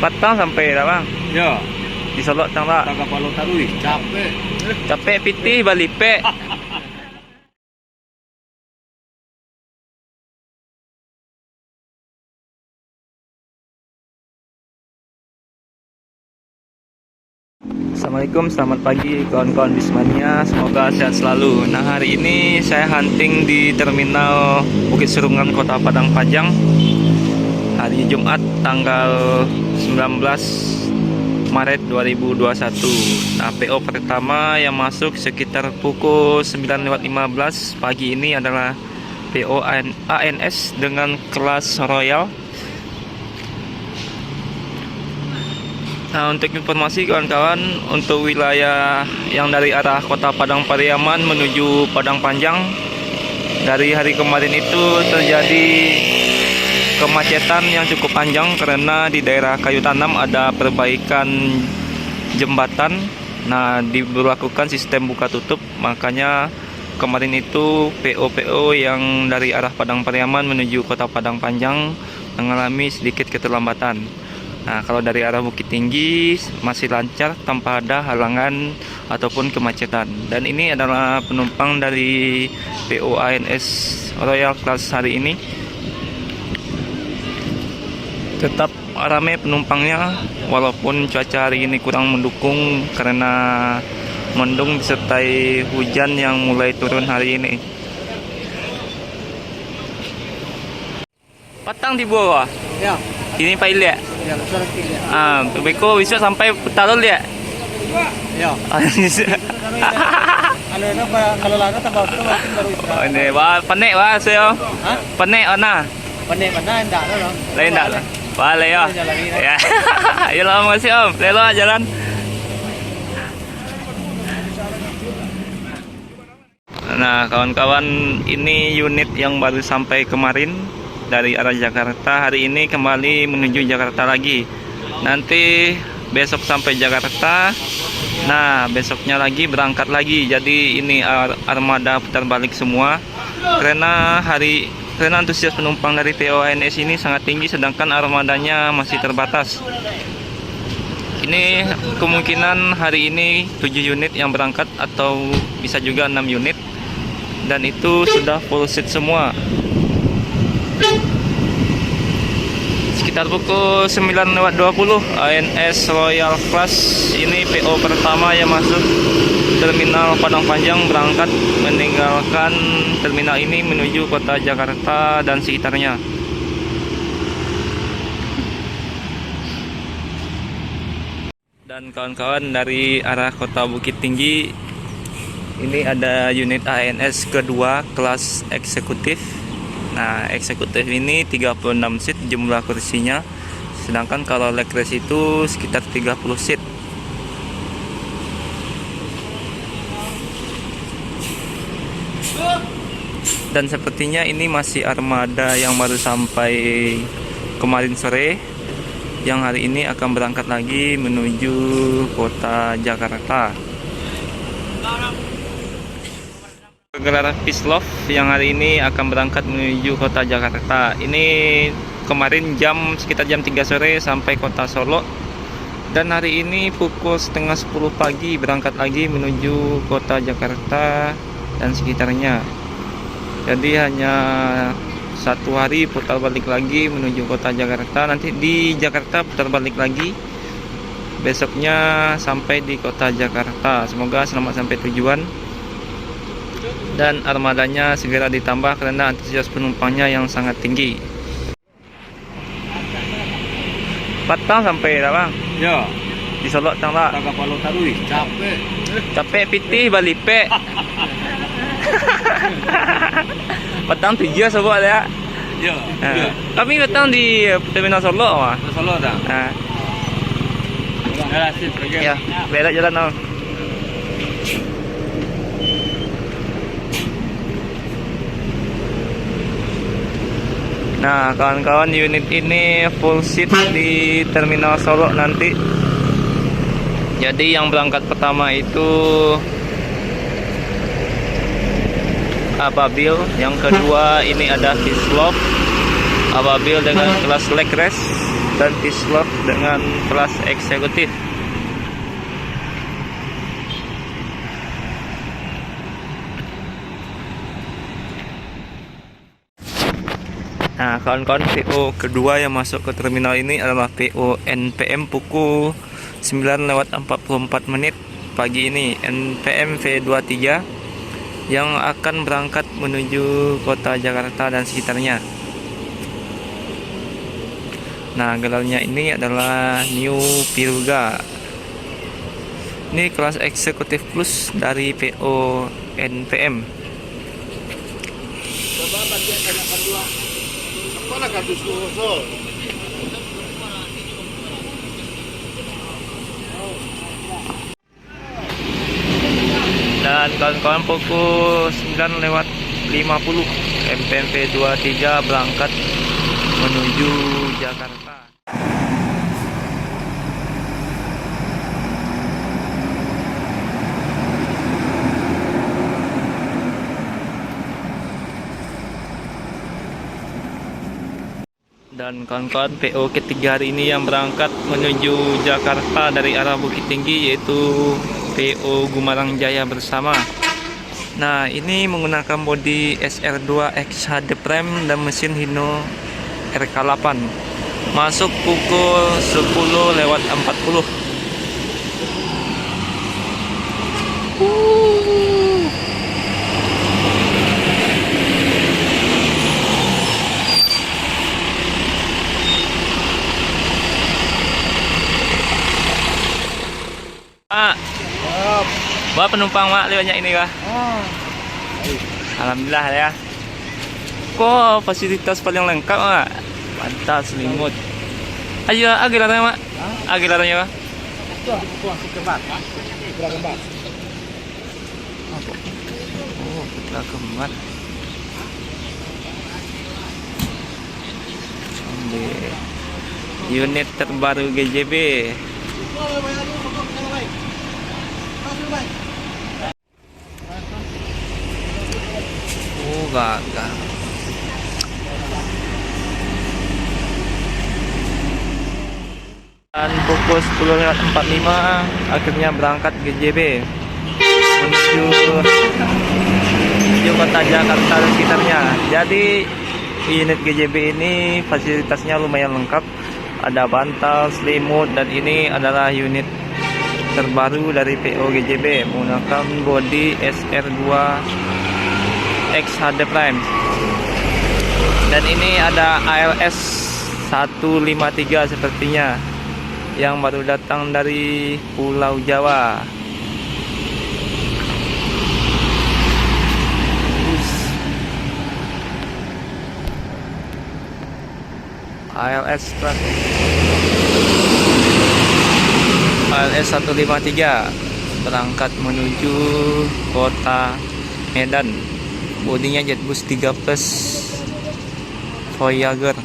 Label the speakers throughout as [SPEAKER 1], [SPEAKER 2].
[SPEAKER 1] Patang sampai dah bang.
[SPEAKER 2] Ya.
[SPEAKER 1] Di Solo tang tak?
[SPEAKER 2] Kagak palu tarui, capek.
[SPEAKER 1] Capek pitih balik pe. Assalamualaikum, selamat pagi kawan-kawan Bismania, semoga sehat selalu. Nah, hari ini saya hunting di terminal Bukit Serungan, Kota Padang Panjang. Hari Jumat tanggal 19 Maret 2021. Nah, PO pertama yang masuk sekitar pukul 9.15 pagi ini adalah PO ANS dengan kelas Royal. Nah, untuk informasi kawan-kawan, untuk wilayah yang dari arah Kota Padang Pariaman menuju Padang Panjang, dari hari kemarin itu terjadi kemacetan yang cukup panjang karena di daerah Kayu Tanam ada perbaikan jembatan. Nah, diberlakukan sistem buka tutup, makanya kemarin itu PO-PO yang dari arah Padang Pariaman menuju Kota Padang Panjang mengalami sedikit keterlambatan. Nah, kalau dari arah Bukit Tinggi masih lancar tanpa ada halangan ataupun kemacetan. Dan ini adalah penumpang dari PO ANS Royal Class hari ini. Tetap ramai penumpangnya walaupun cuaca hari ini kurang mendukung karena mendung disertai hujan yang mulai turun hari ini. Patang di bawah.
[SPEAKER 2] Ya.
[SPEAKER 1] Ini Pak Ilya.
[SPEAKER 2] Ya, besar ya.
[SPEAKER 1] Beko bisa sampai Petalun ya.
[SPEAKER 2] Ya. Kalau lana tambah itu mungkin baru
[SPEAKER 1] Oh, ini wah panek wah saya.
[SPEAKER 2] Hah?
[SPEAKER 1] Panek ona.
[SPEAKER 2] Pandai mana enggak loh.
[SPEAKER 1] Lain enggak lah. Boleh ya. Ya. Ayo lah, makasih Om. Lelo jalan. Nah, kawan-kawan, ini unit yang baru sampai kemarin dari arah Jakarta. Hari ini kembali menuju Jakarta lagi. Nanti besok sampai Jakarta. Nah, besoknya lagi berangkat lagi. Jadi ini armada putar balik semua. Karena antusias penumpang dari PO ANS ini sangat tinggi, sedangkan armadanya masih terbatas. Ini kemungkinan hari ini 7 unit yang berangkat atau bisa juga 6 unit. Dan itu sudah full seat semua. Sekitar pukul 9.20 ANS Royal Class ini PO pertama yang masuk terminal Padang Panjang berangkat meninggalkan terminal ini menuju kota Jakarta dan sekitarnya. Dan kawan-kawan, dari arah kota Bukit Tinggi ini ada unit ANS kedua kelas eksekutif. Nah, eksekutif ini 36 seat jumlah kursinya, sedangkan kalau leg race itu sekitar 30 seat. Dan sepertinya ini masih armada yang baru sampai kemarin sore, yang hari ini akan berangkat lagi menuju kota Jakarta. Gelaran Peace Love yang hari ini akan berangkat menuju kota Jakarta. Ini kemarin sekitar jam 3 sore sampai kota Solo. Dan hari ini pukul setengah 10 pagi berangkat lagi menuju kota Jakarta dan sekitarnya. Jadi hanya satu hari putar balik lagi menuju kota Jakarta. Nanti di Jakarta putar balik lagi. Besoknya sampai di kota Jakarta. Semoga selamat sampai tujuan. Dan armadanya segera ditambah karena antusias penumpangnya yang sangat tinggi. Patang sampai dah bang.
[SPEAKER 2] Ya.
[SPEAKER 1] Di Solo tang tak?
[SPEAKER 2] Kagak palu tarui, capek.
[SPEAKER 1] Capek pitih balik pe. Patang 7 sebab ya.
[SPEAKER 2] Ya.
[SPEAKER 1] Kami datang di terminal Solo mah.
[SPEAKER 2] Solo dah.
[SPEAKER 1] Nah,
[SPEAKER 2] Ya, sip.
[SPEAKER 1] ya, belok jalan Om. Nah, kawan-kawan, unit ini full seat di terminal Solo nanti. Jadi yang berangkat pertama itu Ababil, yang kedua ini ada Peace Love, Ababil dengan kelas leg race dan Peace Love dengan kelas eksekutif. Nah, kawan-kawan, PO kedua yang masuk ke terminal ini adalah PO NPM pukul 9:44 pagi ini. NPM V23 yang akan berangkat menuju kota Jakarta dan sekitarnya. Nah, gelarnya ini adalah New Piruga. Ini kelas eksekutif plus dari PO NPM.
[SPEAKER 2] Coba bagian tanyakan dua. Apa lah kardus usul?
[SPEAKER 1] Dan kawan-kawan, pukul 9:50 MPMV 23 berangkat menuju Jakarta. Dan kawan-kawan, PO ketiga hari ini yang berangkat menuju Jakarta dari arah Bukit Tinggi yaitu PO Gumarang Jaya Bersama. Nah, ini menggunakan bodi SR2X HD Prime dan mesin Hino RK8. Masuk pukul 10:40. Pak, bawa penumpang mak lewatnya ini kah? Alhamdulillah ya. Kok fasilitas paling lengkap mak? Mantap, selimut. Ayo, agilarnya mak? Agilarnya mak? Oh, putra kembar. Unit terbaru GJB. Oh, gagal. Dan pukul 10:45 akhirnya berangkat GJB menuju kota Jakarta dan sekitarnya. Jadi unit GJB ini fasilitasnya lumayan lengkap. Ada bantal, selimut, dan ini adalah unit terbaru dari PO GJB menggunakan bodi SR2X HD Prime. Dan ini ada ALS 153 sepertinya yang baru datang dari Pulau Jawa. ALS 153 berangkat menuju kota Medan. Bodinya Jetbus 3 Plus Voyager.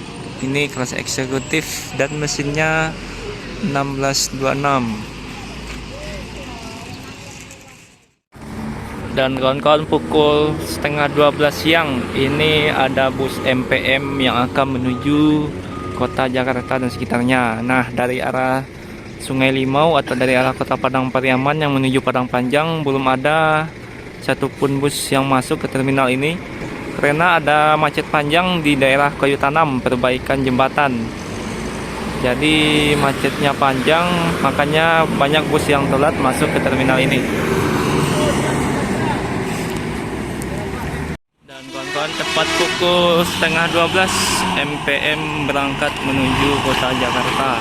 [SPEAKER 1] Ini kelas eksekutif dan mesinnya 1626. Dan kawan-kawan, pukul 11:30 siang ini ada bus MPM yang akan menuju kota Jakarta dan sekitarnya. Nah, dari arah Sungai Limau atau dari arah kota Padang Pariaman yang menuju Padang Panjang belum ada satupun bus yang masuk ke terminal ini karena ada macet panjang di daerah Kayu Tanam, perbaikan jembatan. Jadi macetnya panjang, makanya banyak bus yang telat masuk ke terminal ini. Dan kawan-kawan, tepat pukul 11:30 MPM berangkat menuju kota Jakarta,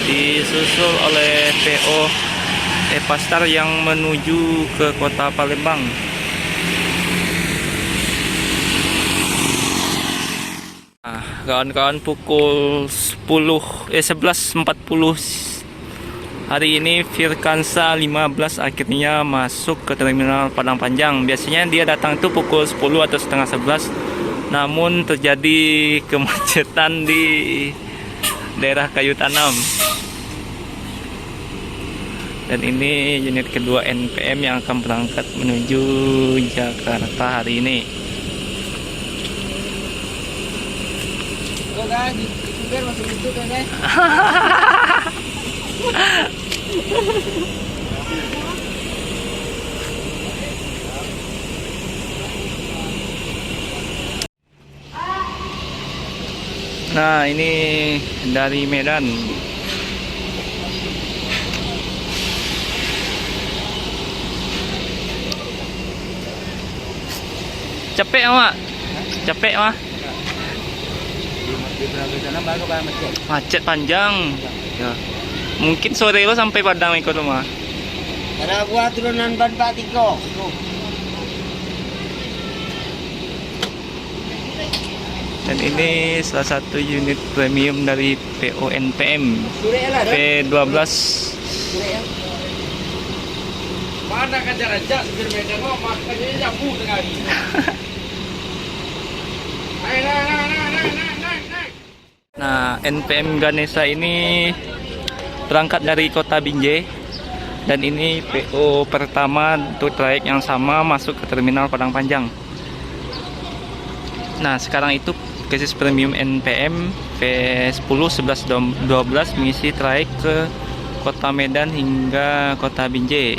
[SPEAKER 1] disusul oleh PO Epastar yang menuju ke kota Palembang. Nah, kawan-kawan, pukul 11:40 hari ini Virkansa 15 akhirnya masuk ke terminal Padang Panjang. Biasanya dia datang itu pukul 10 atau setengah 11, namun terjadi kemacetan di daerah Kayu Tanam. Dan ini unit kedua NPM yang akan berangkat menuju Jakarta hari ini.
[SPEAKER 2] Guys, masih itu guys.
[SPEAKER 1] Nah, ini dari Medan. Capek mak? Capek mah?
[SPEAKER 2] Di sana baru kan macet.
[SPEAKER 1] Macet panjang. Ya. Mungkin sore lo sampai Padang ikut rumah.
[SPEAKER 2] Karena gua turunan ban Pak Tiko.
[SPEAKER 1] Dan ini salah satu unit premium dari PONPM P12.
[SPEAKER 2] Mana kan jalan-jalan supir Medan mau makanya jambu tengah hari. Naik.
[SPEAKER 1] Nah, NPM Ganesha ini berangkat dari kota Binjai. Dan ini PO pertama untuk trayek yang sama masuk ke terminal Padang Panjang. Nah, sekarang itu Kesis Premium NPM V10, 11, 12 mengisi trayek ke kota Medan hingga kota Binjai.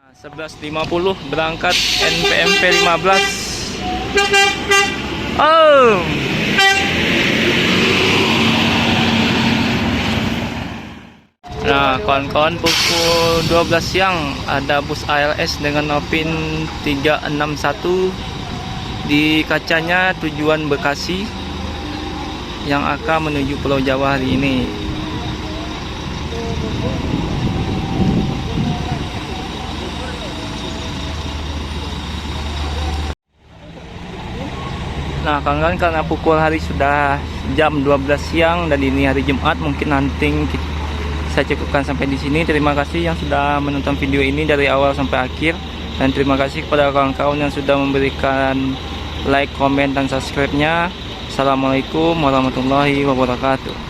[SPEAKER 1] Nah, 11.50 berangkat NPM V15. Oh. Nah, kawan-kawan, pukul 12 siang ada bus ALS dengan Nopin 361 di kacanya tujuan Bekasi yang akan menuju Pulau Jawa hari ini. Nah, kawan-kawan, karena pukul hari sudah jam 12 siang dan ini hari Jumat, mungkin nanti saya cukupkan sampai di sini. Terima kasih yang sudah menonton video ini dari awal sampai akhir, dan terima kasih kepada kawan-kawan yang sudah memberikan like, komen, dan subscribe-nya. Assalamualaikum warahmatullahi wabarakatuh.